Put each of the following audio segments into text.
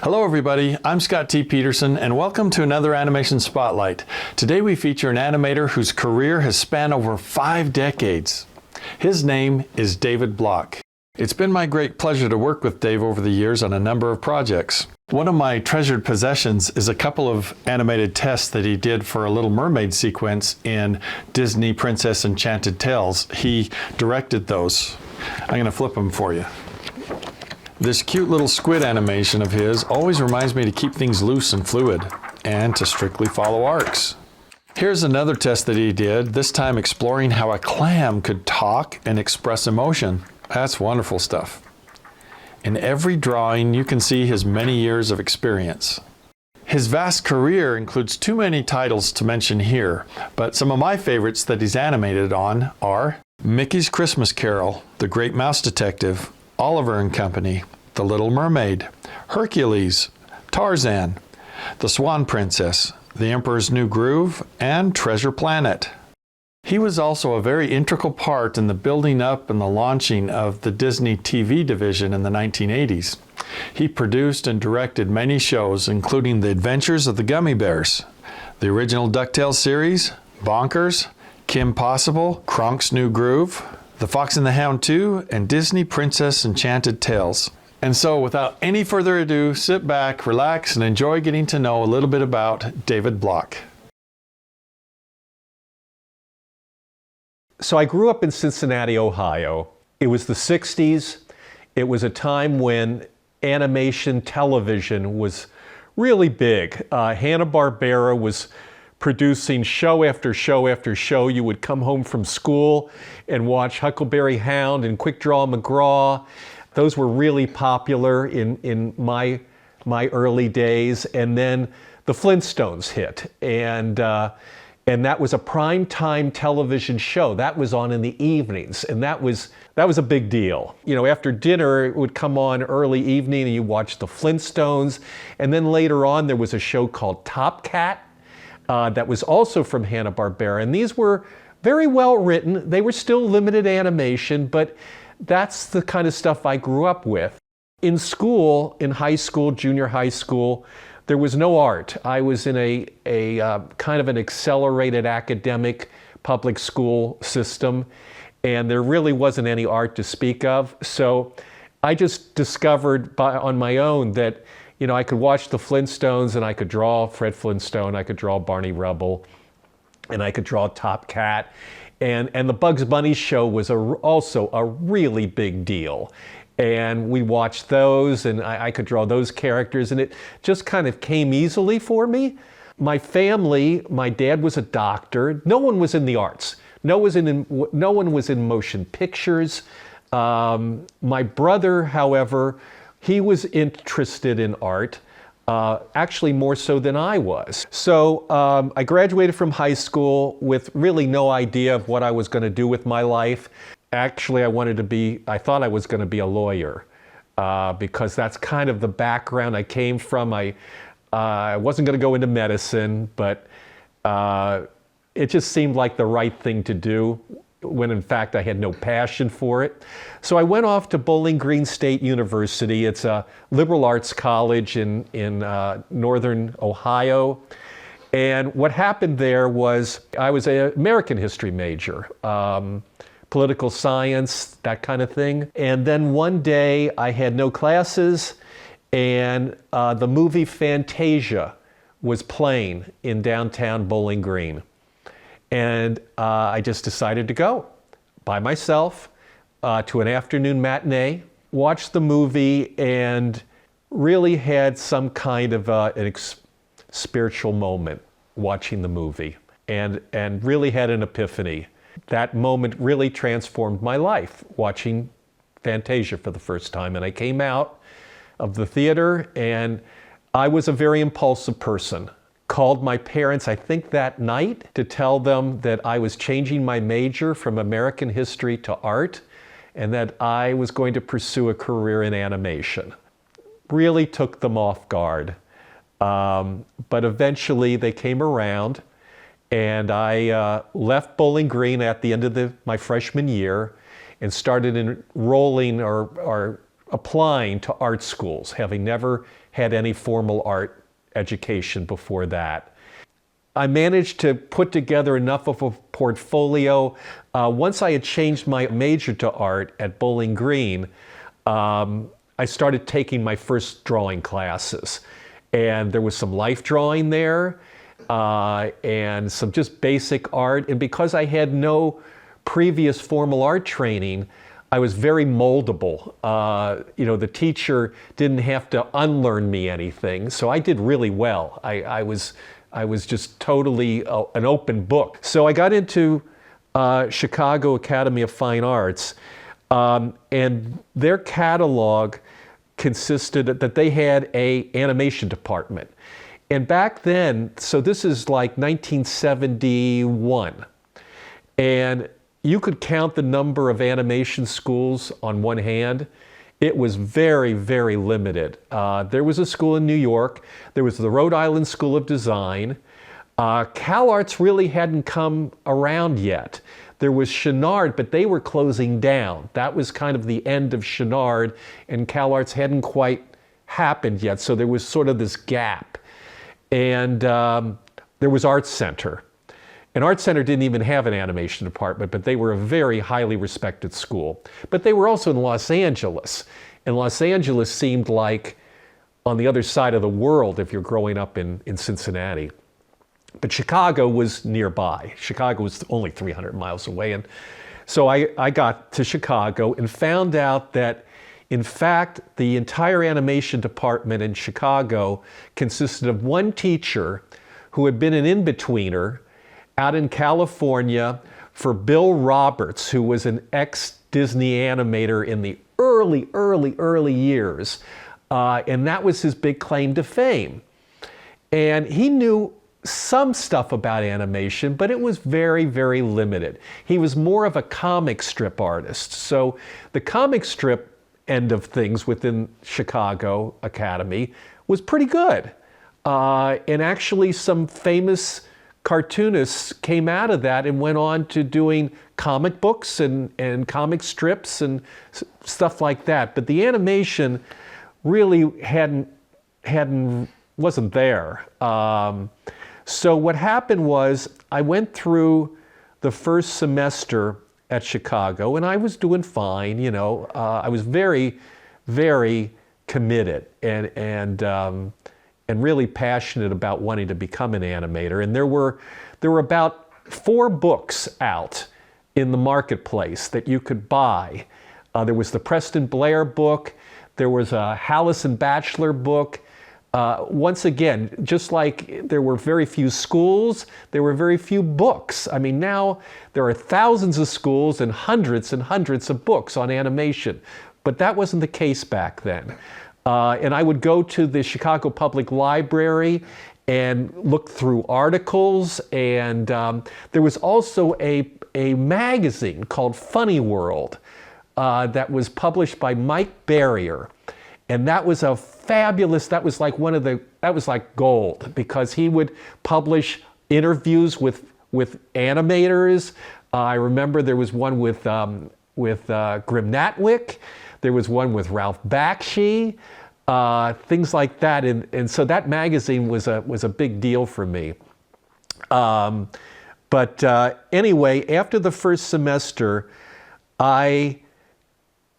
Hello everybody, I'm Scott T. Peterson and welcome to another Animation Spotlight. Today we feature an animator whose career has spanned over 5 decades. His name is David Block. It's been my great pleasure to work with Dave over the years on a number of projects. One of my treasured possessions is a couple of animated tests that he did for a Little Mermaid sequence in Disney Princess Enchanted Tales. He directed those. I'm going to flip them for you. This cute little squid animation of his always reminds me to keep things loose and fluid and to strictly follow arcs. Here's another test that he did, this time exploring how a clam could talk and express emotion. That's wonderful stuff. In every drawing, you can see his many years of experience. His vast career includes too many titles to mention here, but some of my favorites that he's animated on are Mickey's Christmas Carol, The Great Mouse Detective, Oliver and Company, The Little Mermaid, Hercules, Tarzan, The Swan Princess, The Emperor's New Groove, and Treasure Planet. He was also a very integral part in the building up and the launching of the Disney TV division in the 1980s. He produced and directed many shows, including The Adventures of the Gummy Bears, the original DuckTales series, Bonkers, Kim Possible, Kronk's New Groove, The Fox and the Hound 2, and Disney Princess Enchanted Tales. And so without any further ado, sit back, relax, and enjoy getting to know a little bit about David Block. So I grew up in Cincinnati, Ohio. It was the 60s. It was a time when animation television was really big. Hanna-Barbera was producing show after show after show. You would come home from school and watch Huckleberry Hound and Quick Draw McGraw. Those were really popular in my early days. And then the Flintstones hit. And that was a prime time television show. That was on in the evenings, and that was a big deal. You know, after dinner, it would come on early evening and you watch the Flintstones. And then later on, there was a show called Top Cat that was also from Hanna-Barbera. And these were very well written. They were still limited animation, but that's the kind of stuff I grew up with. In school, in high school, junior high school, there was no art. I was in a kind of an accelerated academic public school system, and there really wasn't any art to speak of. So I just discovered on my own that, you know, I could watch the Flintstones and I could draw Fred Flintstone, I could draw Barney Rubble, and I could draw Top Cat. And the Bugs Bunny show was also a really big deal. And we watched those, and I could draw those characters, and it just kind of came easily for me. My family, my dad was a doctor. No one was in the arts. No one was in motion pictures. My brother, however, he was interested in art, actually more so than I was. So I graduated from high school with really no idea of what I was going to do with my life. Actually, I thought I was going to be a lawyer because that's kind of the background I came from. I wasn't going to go into medicine, but it just seemed like the right thing to do when in fact I had no passion for it. So I went off to Bowling Green State University. It's a liberal arts college in northern Ohio. And what happened there was I was an American history major. Political science, that kind of thing. And then one day I had no classes, and the movie Fantasia was playing in downtown Bowling Green. And I just decided to go by myself to an afternoon matinee, watched the movie, and really had some kind of spiritual moment watching the movie, and really had an epiphany. That moment really transformed my life, watching Fantasia for the first time. And I came out of the theater, and I was a very impulsive person. Called my parents, I think that night, to tell them that I was changing my major from American history to art, and that I was going to pursue a career in animation. Really took them off guard. But eventually they came around. And I left Bowling Green at the end of my freshman year and started enrolling or applying to art schools, having never had any formal art education before that. I managed to put together enough of a portfolio. Once I had changed my major to art at Bowling Green, I started taking my first drawing classes. And there was some life drawing there, and some just basic art. And because I had no previous formal art training, I was very moldable. The teacher didn't have to unlearn me anything, so I did really well. I was just totally an open book. So I got into Chicago Academy of Fine Arts, and their catalog consisted that they had an animation department. And back then, so this is like 1971, and you could count the number of animation schools on one hand. It was very, very limited. There was a school in New York. There was the Rhode Island School of Design. CalArts really hadn't come around yet. There was Chenard, but they were closing down. That was kind of the end of Chenard, and CalArts hadn't quite happened yet, so there was sort of this gap. And there was Art Center. And Art Center didn't even have an animation department, but they were a very highly respected school. But they were also in Los Angeles. And Los Angeles seemed like on the other side of the world if you're growing up in Cincinnati. But Chicago was nearby. Chicago was only 300 miles away. And so I got to Chicago and found out that, in fact, the entire animation department in Chicago consisted of one teacher who had been an in-betweener out in California for Bill Roberts, who was an ex-Disney animator in the early years. And that was his big claim to fame. And he knew some stuff about animation, but it was very, very limited. He was more of a comic strip artist. So the comic strip end of things within Chicago Academy was pretty good. And actually some famous cartoonists came out of that and went on to doing comic books and comic strips and stuff like that. But the animation really wasn't there. So what happened was I went through the first semester at Chicago, and I was doing fine. I was very, very committed and really passionate about wanting to become an animator. And there were about 4 books out in the marketplace that you could buy. There was the Preston Blair book. There was a Hallison Batchelor book. Once again, just like there were very few schools, there were very few books. I mean, now there are thousands of schools and hundreds of books on animation. But that wasn't the case back then. And I would go to the Chicago Public Library and look through articles. And there was also a magazine called Funny World that was published by Mike Barrier. And that was a fabulous, that was like gold, because he would publish interviews with animators. I remember there was one with Grim Natwick. There was one with Ralph Bakshi, things like that. And so that magazine was a big deal for me. But anyway, after the first semester, I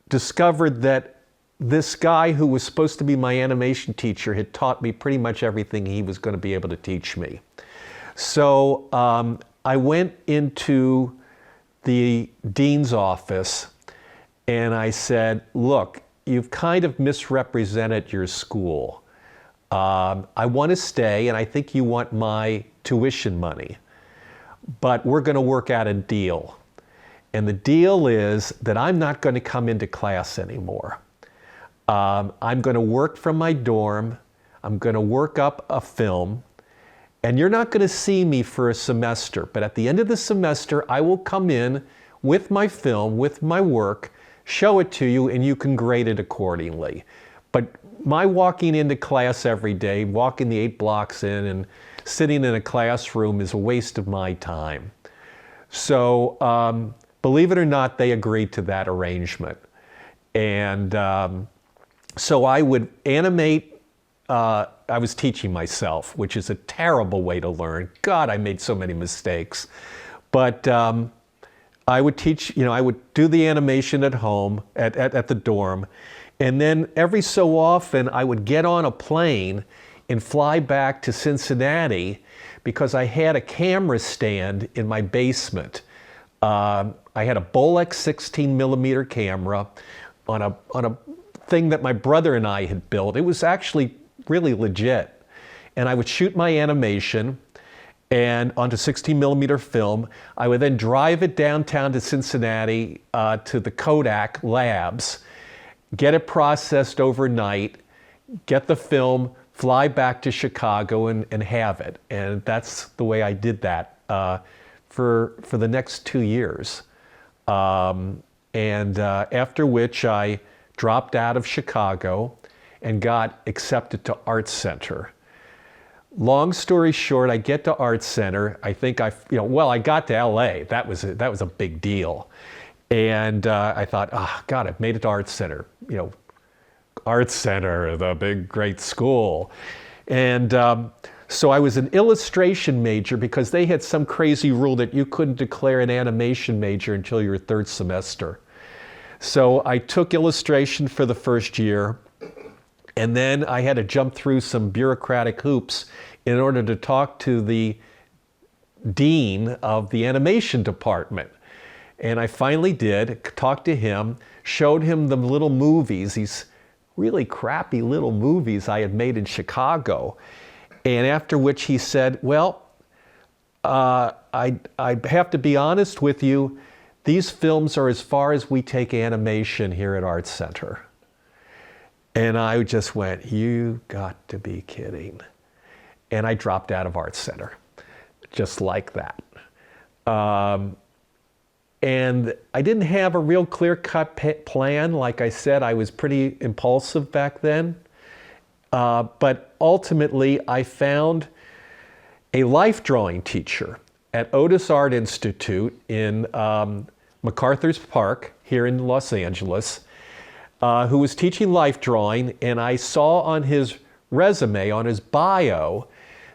discovered that this guy who was supposed to be my animation teacher had taught me pretty much everything he was going to be able to teach me. So I went into the dean's office and I said, look, you've kind of misrepresented your school. I want to stay, and I think you want my tuition money, but we're going to work out a deal. And the deal is that I'm not going to come into class anymore. I'm going to work from my dorm. I'm going to work up a film, and you're not going to see me for a semester. But at the end of the semester, I will come in with my film, with my work, show it to you, and you can grade it accordingly. But my walking into class every day, walking the 8 blocks in and sitting in a classroom is a waste of my time. So believe it or not, they agreed to that arrangement. And So I would animate, I was teaching myself, which is a terrible way to learn. God, I made so many mistakes. But I would teach, I would do the animation at home, at the dorm. And then every so often I would get on a plane and fly back to Cincinnati because I had a camera stand in my basement. I had a Bolex 16 millimeter camera on a thing that my brother and I had built. It was actually really legit. And I would shoot my animation and onto 16 millimeter film. I would then drive it downtown to Cincinnati to the Kodak labs, get it processed overnight, get the film, fly back to Chicago and have it. And that's the way I did that for the next 2 years. After which I dropped out of Chicago and got accepted to Art Center. Long story short, I get to Art Center. I think I got to LA. That was a big deal. And I thought, oh God, I've made it to Art Center. Art Center, the big, great school. And so I was an illustration major because they had some crazy rule that you couldn't declare an animation major until your third semester. So I took illustration for the first year, and then I had to jump through some bureaucratic hoops in order to talk to the dean of the animation department. And I finally did, talked to him, showed him the little movies, these really crappy little movies I had made in Chicago. And after which he said, well, I have to be honest with you, these films are as far as we take animation here at Art Center. And I just went, you got to be kidding. And I dropped out of Art Center, just like that. And I didn't have a real clear-cut plan. Like I said, I was pretty impulsive back then. But ultimately, I found a life drawing teacher at Otis Art Institute in MacArthur's Park here in Los Angeles, who was teaching life drawing. And I saw on his resume, on his bio,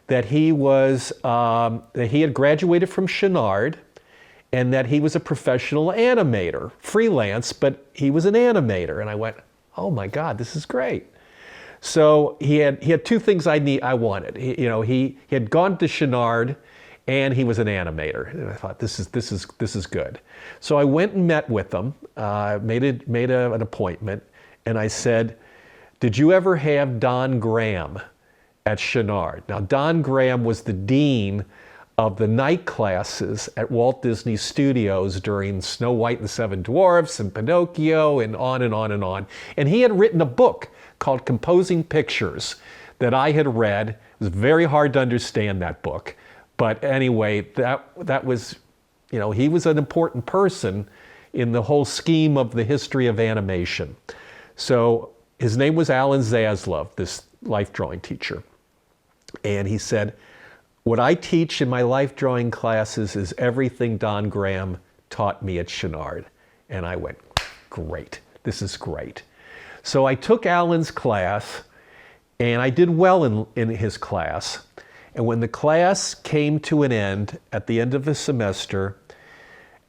that he had graduated from Chouinard, and that he was a professional animator, freelance, but he was an animator. And I went, oh my God, this is great. So he had two things I wanted. He had gone to Chouinard, and he was an animator. And I thought, this is good. So I went and met with him, made an appointment, and I said, did you ever have Don Graham at Chouinard? Now, Don Graham was the dean of the night classes at Walt Disney Studios during Snow White and the Seven Dwarfs and Pinocchio and on and on and on. And he had written a book called Composing Pictures that I had read. It was very hard to understand, that book. But anyway, that was, he was an important person in the whole scheme of the history of animation. So his name was Alan Zaslov, this life drawing teacher. And he said, what I teach in my life drawing classes is everything Don Graham taught me at Chouinard. And I went, great, this is great. So I took Alan's class, and I did well in his class. And when the class came to an end, at the end of the semester,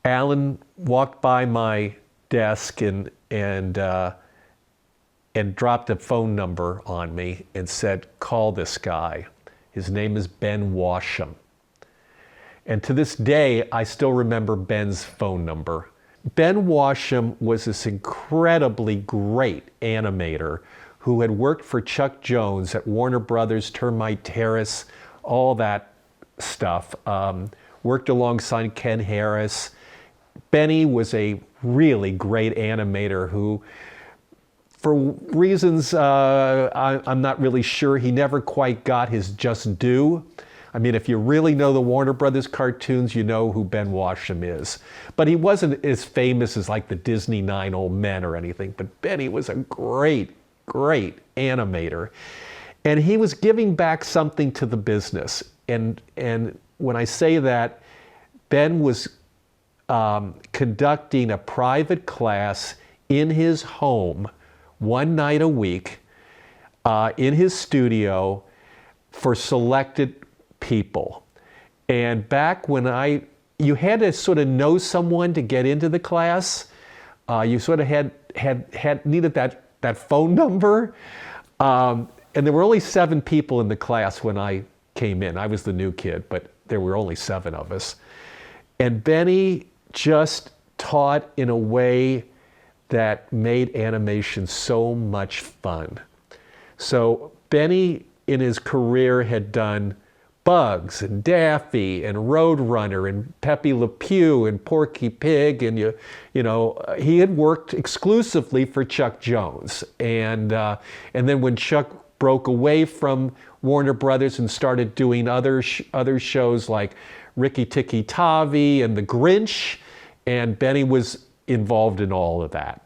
Alan walked by my desk and dropped a phone number on me and said, call this guy. His name is Ben Washam. And to this day, I still remember Ben's phone number. Ben Washam was this incredibly great animator who had worked for Chuck Jones at Warner Brothers, Termite Terrace, all that stuff. Worked alongside Ken Harris. Benny was a really great animator who, for reasons I'm not really sure, he never quite got his just due. I mean, if you really know the Warner Brothers cartoons, you know who Ben Washam is. But he wasn't as famous as like the Disney 9 Old Men or anything. But Benny was a great, great animator. And he was giving back something to the business. And when I say that, Ben was conducting a private class in his home one night a week in his studio for selected people. And back when you had to sort of know someone to get into the class. You sort of needed that phone number. And there were only 7 people in the class when I came in. I was the new kid, but there were only 7 of us. And Benny just taught in a way that made animation so much fun. So Benny in his career had done Bugs and Daffy and Roadrunner and Pepe Le Pew and Porky Pig, and he had worked exclusively for Chuck Jones. And then when Chuck broke away from Warner Brothers and started doing other shows like Rikki Tikki Tavi and The Grinch, and Benny was involved in all of that.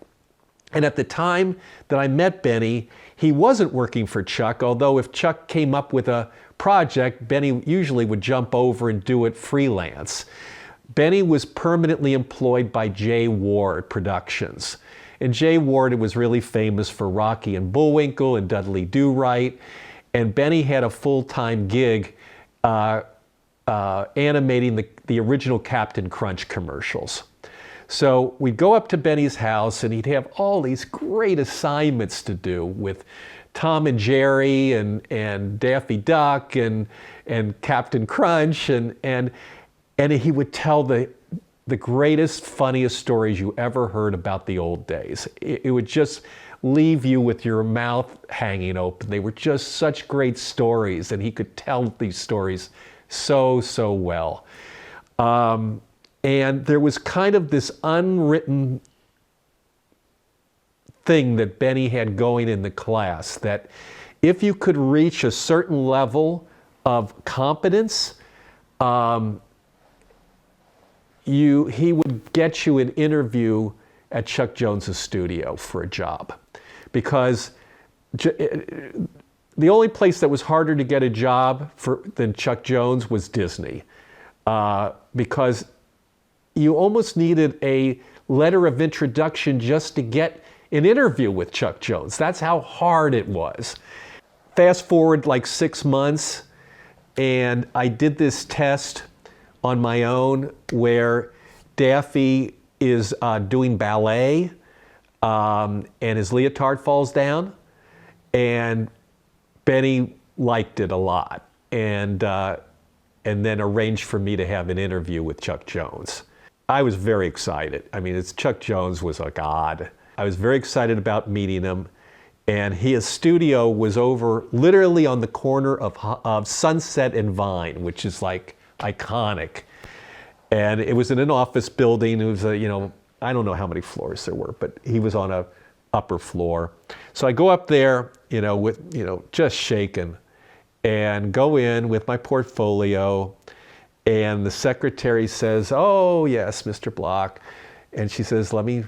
And at the time that I met Benny, he wasn't working for Chuck, although if Chuck came up with a project, Benny usually would jump over and do it freelance. Benny was permanently employed by Jay Ward Productions. And Jay Ward was really famous for Rocky and Bullwinkle and Dudley Do-Right. And Benny had a full-time gig animating the original Captain Crunch commercials. So we'd go up to Benny's house and he'd have all these great assignments to do with Tom and Jerry and Daffy Duck and Captain Crunch, and he would tell the greatest, funniest stories you ever heard about the old days. It would just leave you with your mouth hanging open. They were just such great stories, and he could tell these stories so well. And there was kind of this unwritten thing that Benny had going in the class, that if you could reach a certain level of competence, he would get you an interview at Chuck Jones's studio for a job. Because the only place that was harder to get a job than Chuck Jones was Disney. Because you almost needed a letter of introduction just to get an interview with Chuck Jones. That's how hard it was. Fast forward like 6 months, and I did this test on my own where Daffy is doing ballet, and his leotard falls down, and Benny liked it a lot, and then arranged for me to have an interview with Chuck Jones. I was very excited. I mean, Chuck Jones was a god. I was very excited about meeting him, and his studio was over literally on the corner of Sunset and Vine, which is like iconic. And it was in an office building. It was I don't know how many floors there were, but he was on a upper floor. So I go up there, with just shaking, and go in with my portfolio, and the secretary says, "Oh yes, Mr. Block." And she says, "Let me,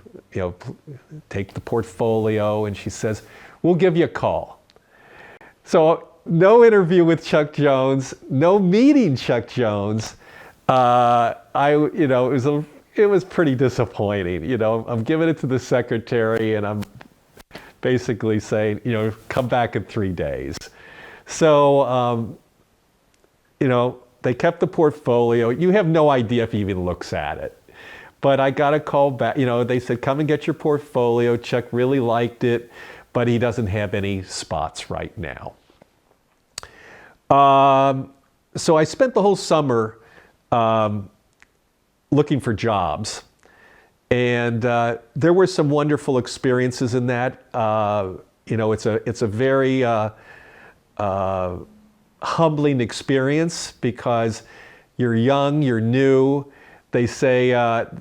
take the portfolio." And she says, "We'll give you a call." So no interview with Chuck Jones, no meeting Chuck Jones. It was pretty disappointing. I'm giving it to the secretary, and I'm basically saying, come back in 3 days. So, they kept the portfolio. You have no idea if he even looks at it. But I got a call back. They said, "Come and get your portfolio. Chuck really liked it, but he doesn't have any spots right now." So I spent the whole summer looking for jobs. And there were some wonderful experiences in that. It's a very humbling experience because you're young, you're new. They say,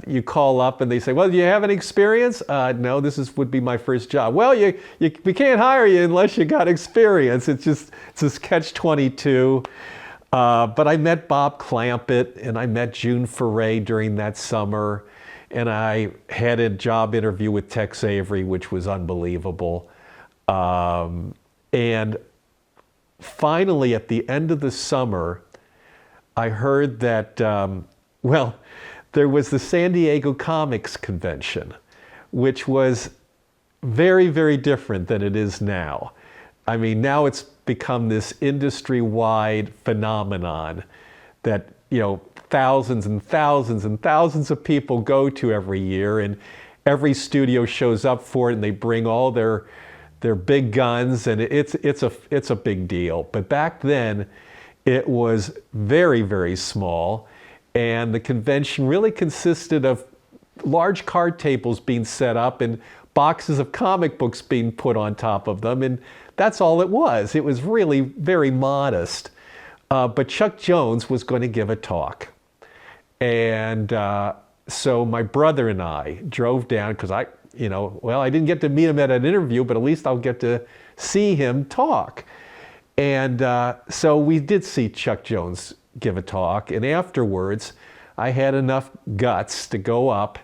you call up and they say, "Well, do you have any experience?" "No, would be my first job." "Well, we can't hire you unless you got experience." It's this catch-22. But I met Bob Clampett and I met June Foray during that summer. And I had a job interview with Tex Avery, which was unbelievable. And finally, at the end of the summer, I heard that, there was the San Diego Comics Convention, which was very, very different than it is now. I mean, now it's become this industry-wide phenomenon that, thousands and thousands and thousands of people go to every year, and every studio shows up for it, and they bring all their big guns, and it's a big deal. But back then, it was very, very small, and the convention really consisted of large card tables being set up and boxes of comic books being put on top of them, and that's all it was. It was really very modest. But Chuck Jones was going to give a talk. And so my brother and I drove down, because I didn't get to meet him at an interview, but at least I'll get to see him talk. And so we did see Chuck Jones give a talk, and afterwards I had enough guts to go up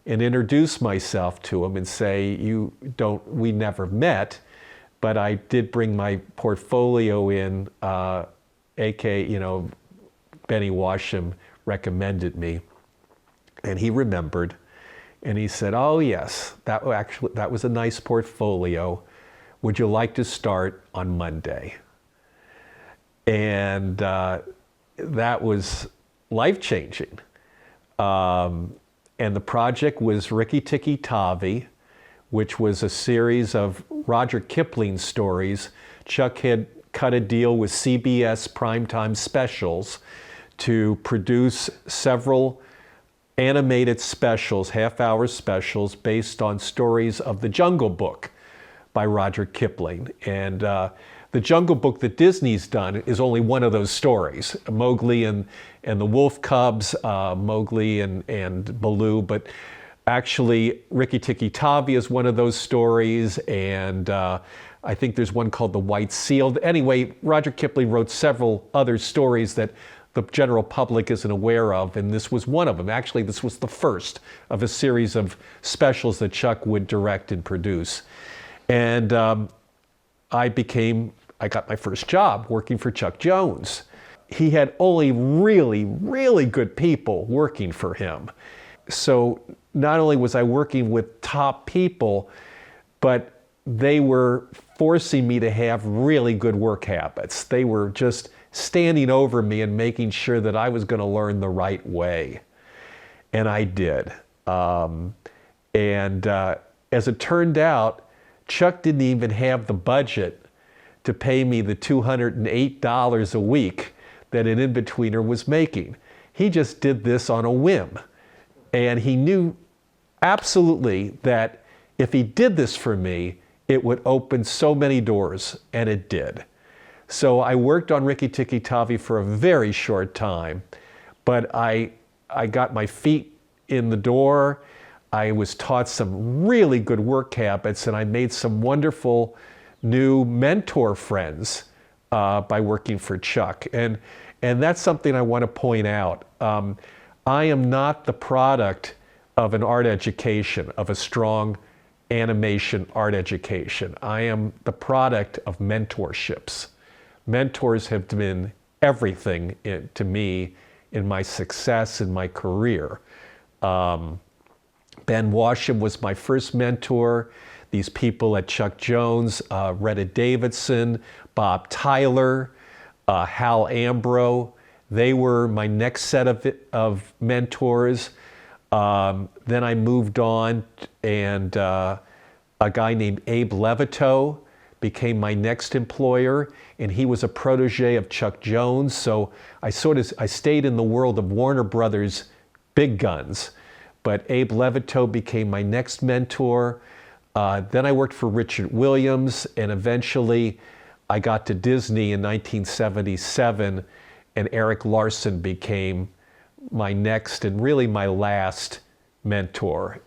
and introduce myself to him and say, we never met, but I did bring my portfolio in, aka, Ben Washam recommended me. And he remembered, and he said, oh yes, that was a nice portfolio. Would you like to start on Monday? And that was life-changing. And the project was Rikki Tikki Tavi, which was a series of Roger Kipling stories. Chuck had cut a deal with CBS primetime specials to produce several animated specials, half-hour specials, based on stories of The Jungle Book by Roger Kipling. And The Jungle Book that Disney's done is only one of those stories, Mowgli and the Wolf Cubs, Mowgli and Baloo, but actually Rikki Tikki Tavi is one of those stories, and I think there's one called The White Seal. Anyway, Roger Kipling wrote several other stories that the general public isn't aware of, and this was one of them. Actually, this was the first of a series of specials that Chuck would direct and produce. And I got my first job working for Chuck Jones. He had only really, really good people working for him. So not only was I working with top people, but they were forcing me to have really good work habits. They were just standing over me and making sure that I was going to learn the right way. And I did. As it turned out, Chuck didn't even have the budget to pay me the $208 a week that an in-betweener was making. He just did this on a whim. And he knew absolutely that if he did this for me, it would open so many doors, and it did. So I worked on Rikki Tikki Tavi for a very short time, but I got my feet in the door. I was taught some really good work habits, and I made some wonderful new mentor friends by working for Chuck. And that's something I want to point out. I am not the product of an art education, of a strong animation art education. I am the product of mentorships. Mentors have been everything to me in my success in my career. Ben Washam was my first mentor. These people at Chuck Jones, Retta Davidson, Bob Tyler, Hal Ambro, they were my next set of mentors. Then I moved on, and a guy named Abe Levito became my next employer, and he was a protege of Chuck Jones. So I stayed in the world of Warner Brothers big guns, but Abe Levito became my next mentor. Then I worked for Richard Williams, and eventually I got to Disney in 1977, and Eric Larson became my next and really my last mentor.